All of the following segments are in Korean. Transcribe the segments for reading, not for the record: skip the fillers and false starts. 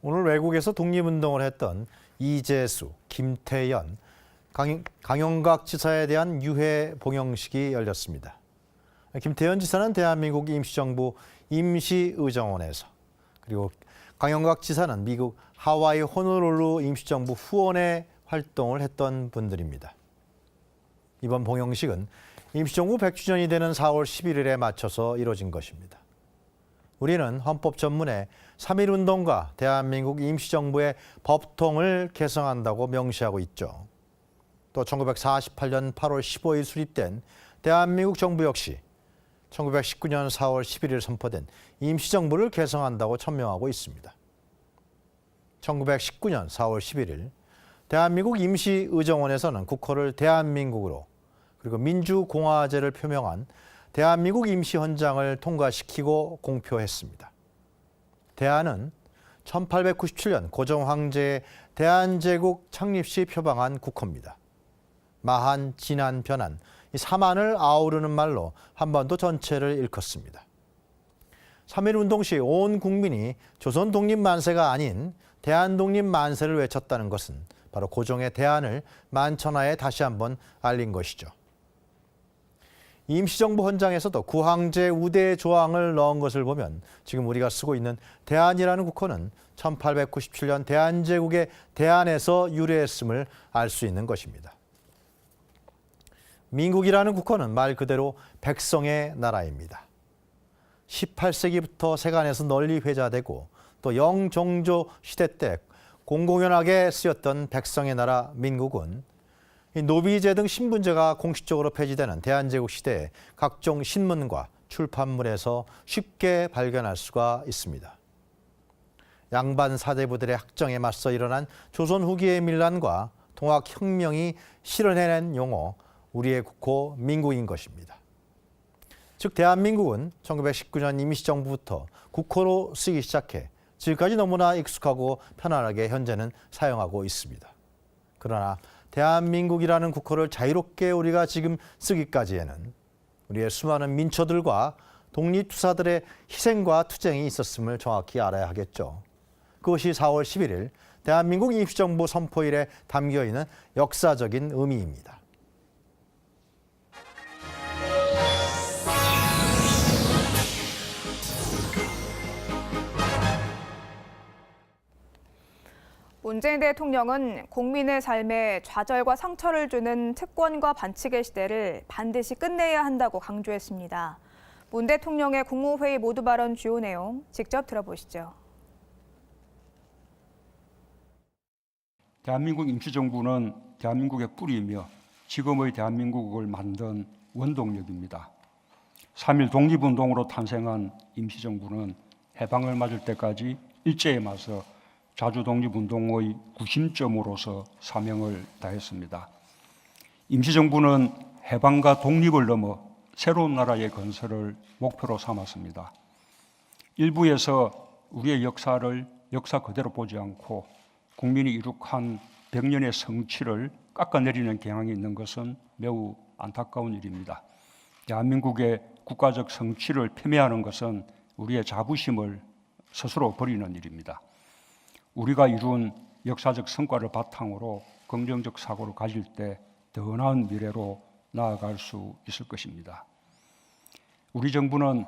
오늘 외국에서 독립운동을 했던 이재수, 김태연, 강용각 지사에 대한 유해 봉영식이 열렸습니다. 김태연 지사는 대한민국 임시정부 임시의정원에서, 그리고 강용각 지사는 미국 하와이 호놀룰루 임시정부 후원에 활동을 했던 분들입니다. 이번 봉영식은 임시정부 100주년이 되는 4월 11일에 맞춰서 이뤄진 것입니다. 우리는 헌법 전문에 3.1운동과 대한민국 임시정부의 법통을 개성한다고 명시하고 있죠. 또 1948년 8월 15일 수립된 대한민국 정부 역시 1919년 4월 11일 선포된 임시정부를 개성한다고 천명하고 있습니다. 1919년 4월 11일 대한민국 임시의정원에서는 국호를 대한민국으로, 그리고 민주공화제를 표명한 대한민국 임시헌장을 통과시키고 공표했습니다. 대한은 1897년 고종황제의 대한제국 창립 시 표방한 국호입니다. 마한, 진한, 변한, 이 사만을 아우르는 말로 한반도 전체를 일컫습니다. 3.1운동 시 온 국민이 조선 독립 만세가 아닌 대한 독립 만세를 외쳤다는 것은 바로 고종의 대한을 만천하에 다시 한번 알린 것이죠. 임시정부 헌장에서도 구황제 우대 조항을 넣은 것을 보면 지금 우리가 쓰고 있는 대한이라는 국호는 1897년 대한제국의 대한에서 유래했음을 알 수 있는 것입니다. 민국이라는 국호는 말 그대로 백성의 나라입니다. 18세기부터 세간에서 널리 회자되고 또 영종조 시대 때 공공연하게 쓰였던 백성의 나라 민국은 노비제 등 신분제가 공식적으로 폐지되는 대한제국 시대에 각종 신문과 출판물에서 쉽게 발견할 수가 있습니다. 양반 사대부들의 학정에 맞서 일어난 조선 후기의 밀란과 통학혁명이 실현해낸 용어, 우리의 국호 민국인 것입니다. 즉 대한민국은 1919년 임시정부부터 국호로 쓰기 시작해 지금까지 너무나 익숙하고 편안하게 현재는 사용하고 있습니다. 그러나 대한민국이라는 국호를 자유롭게 우리가 지금 쓰기까지에는 우리의 수많은 민초들과 독립투사들의 희생과 투쟁이 있었음을 정확히 알아야 하겠죠. 그것이 4월 11일 대한민국 임시정부 선포일에 담겨있는 역사적인 의미입니다. 문재인 대통령은 국민의 삶에 좌절과 상처를 주는 특권과 반칙의 시대를 반드시 끝내야 한다고 강조했습니다. 문 대통령의 국무회의 모두 발언 주요 내용 직접 들어보시죠. 대한민국 임시정부는 대한민국의 뿌리이며 지금의 대한민국을 만든 원동력입니다. 3.1 독립운동으로 탄생한 임시정부는 해방을 맞을 때까지 일제에 맞서 자주독립운동의 구심점으로서 사명을 다했습니다. 임시정부는 해방과 독립을 넘어 새로운 나라의 건설을 목표로 삼았습니다. 일부에서 우리의 역사를 역사 그대로 보지 않고 국민이 이룩한 100년의 성취를 깎아내리는 경향이 있는 것은 매우 안타까운 일입니다. 대한민국의 국가적 성취를 폄훼하는 것은 우리의 자부심을 스스로 버리는 일입니다. 우리가 이룬 역사적 성과를 바탕으로 긍정적 사고를 가질 때 더 나은 미래로 나아갈 수 있을 것입니다. 우리 정부는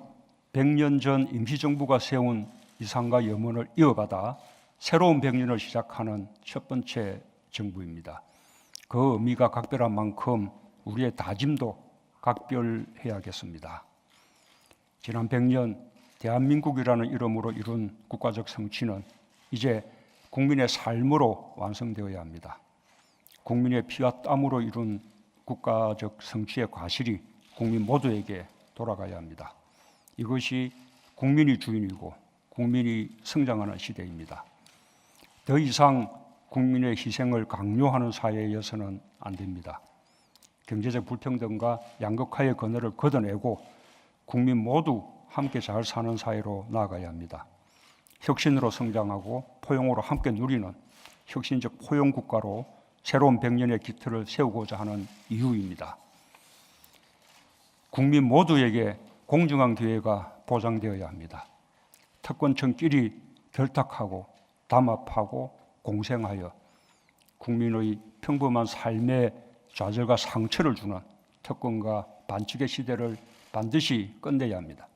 100년 전 임시정부가 세운 이상과 염원을 이어받아 새로운 100년을 시작하는 첫 번째 정부입니다. 그 의미가 각별한 만큼 우리의 다짐도 각별해야겠습니다. 지난 100년 대한민국이라는 이름으로 이룬 국가적 성취는 이제 국민의 삶으로 완성되어야 합니다. 국민의 피와 땀으로 이룬 국가적 성취의 과실이 국민 모두에게 돌아가야 합니다. 이것이 국민이 주인이고 국민이 성장하는 시대입니다. 더 이상 국민의 희생을 강요하는 사회여서는 안 됩니다. 경제적 불평등과 양극화의 그늘을 걷어내고 국민 모두 함께 잘 사는 사회로 나아가야 합니다. 혁신으로 성장하고 포용으로 함께 누리는 혁신적 포용 국가로 새로운 100년의 기틀을 세우고자 하는 이유입니다. 국민 모두에게 공정한 기회가 보장되어야 합니다. 특권층끼리 결탁하고 담합하고 공생하여 국민의 평범한 삶에 좌절과 상처를 주는 특권과 반칙의 시대를 반드시 끝내야 합니다.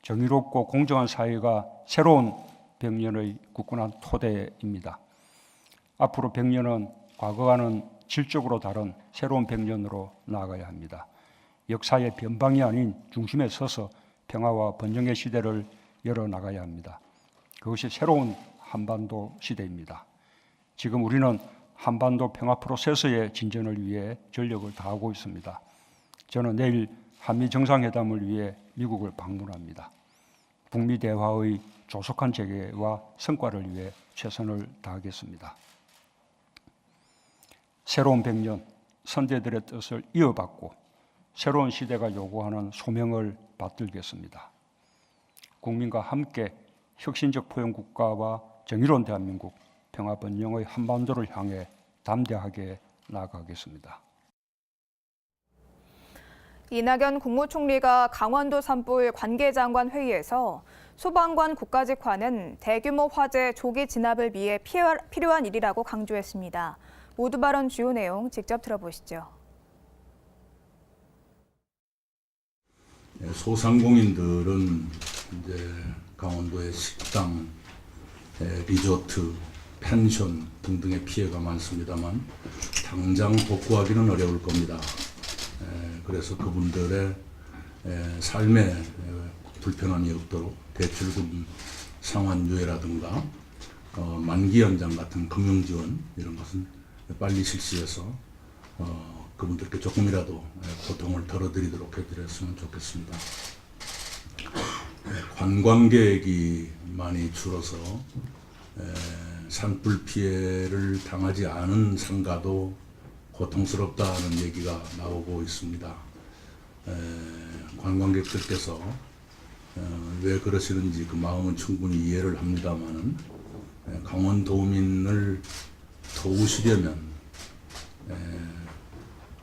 정의롭고 공정한 사회가 새로운 100년의 굳건한 토대입니다. 앞으로 100년은 과거와는 질적으로 다른 새로운 100년으로 나아가야 합니다. 역사의 변방이 아닌 중심에 서서 평화와 번영의 시대를 열어나가야 합니다. 그것이 새로운 한반도 시대입니다. 지금 우리는 한반도 평화 프로세스의 진전을 위해 전력을 다하고 있습니다. 저는 내일 한미 정상회담을 위해 미국을 방문합니다. 북미 대화의 조속한 재개와 성과를 위해 최선을 다하겠습니다. 새로운 100년 선대들의 뜻을 이어받고 새로운 시대가 요구하는 소명을 받들겠습니다. 국민과 함께 혁신적 포용 국가와 정의로운 대한민국, 평화 번영의 한반도를 향해 담대하게 나아가겠습니다. 이낙연 국무총리가 강원도 산불 관계장관 회의에서 소방관 국가직화는 대규모 화재 조기 진압을 위해 필요한 일이라고 강조했습니다. 모두 발언 주요 내용 직접 들어보시죠. 소상공인들은 이제 강원도의 식당, 리조트, 펜션 등등의 피해가 많습니다만 당장 복구하기는 어려울 겁니다. 그래서 그분들의 삶에 불편함이 없도록 대출금 상환유예라든가 만기 연장 같은 금융지원 이런 것은 빨리 실시해서 그분들께 조금이라도 고통을 덜어드리도록 해드렸으면 좋겠습니다. 관광객이 많이 줄어서 산불 피해를 당하지 않은 상가도 고통스럽다는 얘기가 나오고 있습니다. 관광객들께서 왜 그러시는지 그 마음은 충분히 이해를 합니다만은 강원도민을 도우시려면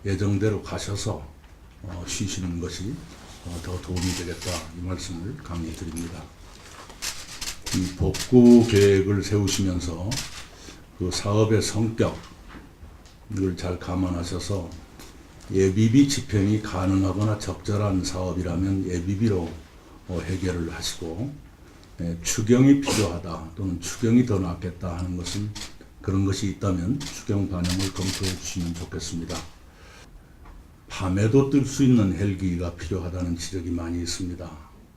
예정대로 가셔서 쉬시는 것이 더 도움이 되겠다 이 말씀을 강히 드립니다. 이 복구 계획을 세우시면서 그 사업의 성격을 잘 감안하셔서 예비비 집행이 가능하거나 적절한 사업이라면 예비비로 해결을 하시고 추경이 필요하다 또는 추경이 더 낫겠다 하는 것은 그런 것이 있다면 추경 반영을 검토해 주시면 좋겠습니다. 밤에도 뜰 수 있는 헬기가 필요하다는 지적이 많이 있습니다.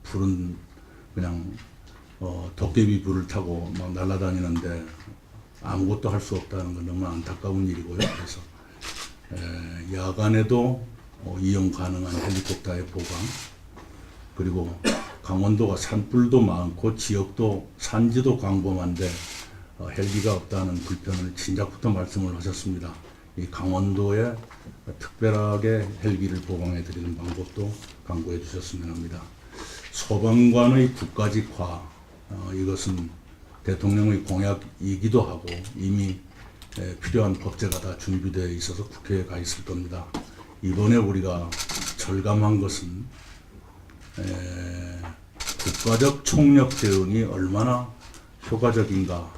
불은 그냥 도깨비 불을 타고 막 날아다니는데 아무것도 할 수 없다는 건 너무 안타까운 일이고요. 그래서 야간에도 이용 가능한 헬리콥터의 보강, 그리고 강원도가 산불도 많고 지역도 산지도 광범한데 헬기가 없다는 불편을 진작부터 말씀을 하셨습니다. 이 강원도에 특별하게 헬기를 보강해 드리는 방법도 강구해 주셨으면 합니다. 소방관의 국가직화, 이것은 대통령의 공약이기도 하고 이미 필요한 법제가 다 준비되어 있어서 국회에 가 있을 겁니다. 이번에 우리가 절감한 것은 국가적 총력 대응이 얼마나 효과적인가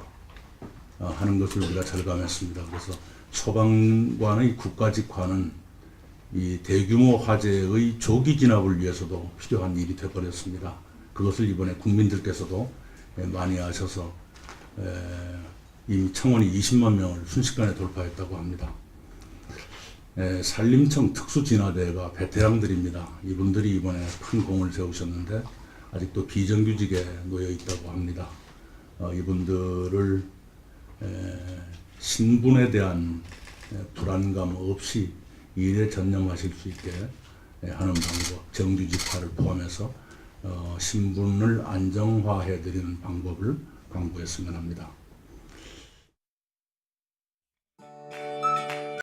하는 것을 우리가 절감했습니다. 그래서 소방관의 국가직화는 이 대규모 화재의 조기 진압을 위해서도 필요한 일이 되어버렸습니다. 그것을 이번에 국민들께서도 많이 아셔서 이미 청원이 20만 명을 순식간에 돌파했다고 합니다. 산림청 특수진화대가 베테랑들입니다. 이분들이 이번에 큰 공을 세우셨는데 아직도 비정규직에 놓여 있다고 합니다. 이분들을 신분에 대한 불안감 없이 일에 전념하실 수 있게 하는 방법, 정규직화를 포함해서 신분을 안정화해 드리는 방법을 강구했으면 합니다.